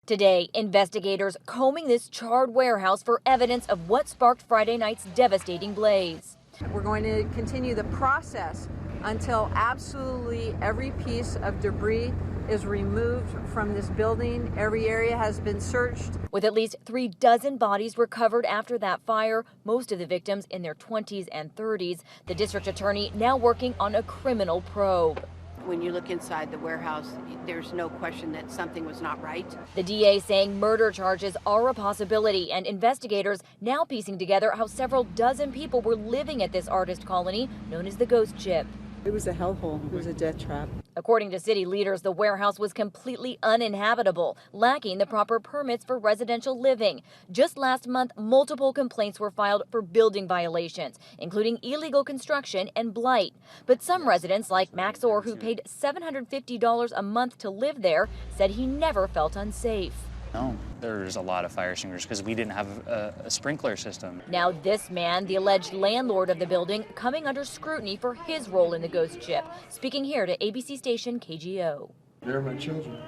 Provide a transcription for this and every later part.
Today, investigators combing this charred warehouse for evidence of what sparked Friday night's devastating blaze. We're going to continue the process until absolutely every piece of debris is removed from this building. Every area has been searched. With at least 36 bodies recovered after that fire, most of the victims in their 20s and 30s, the district attorney now working on a criminal probe. When you look inside the warehouse, there's no question that something was not right. The DA saying murder charges are a possibility, and investigators now piecing together how several dozen people were living at this artist colony known as the Ghost Ship. It was a hellhole. It was a death trap. According to city leaders, the warehouse was completely uninhabitable, lacking the proper permits for residential living. Just last month, multiple complaints were filed for building violations, including illegal construction and blight. But some residents, like Max Orr, who paid $750 a month to live there, said he never felt unsafe. No, there's a lot of fire extinguishers because we didn't have a sprinkler system. Now this man, the alleged landlord of the building, coming under scrutiny for his role in the Ghost Ship, speaking here to ABC station KGO. They're my children.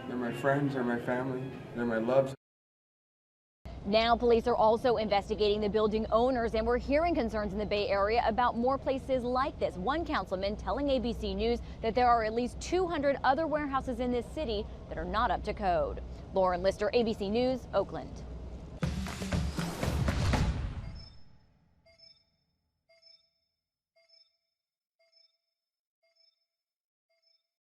They're my friends, they're my family, they're my loves. Now police are also investigating the building owners, and we're hearing concerns in the Bay Area about more places like this. One councilman telling ABC News that there are at least 200 other warehouses in this city that are not up to code. Lauren Lister, ABC News, Oakland.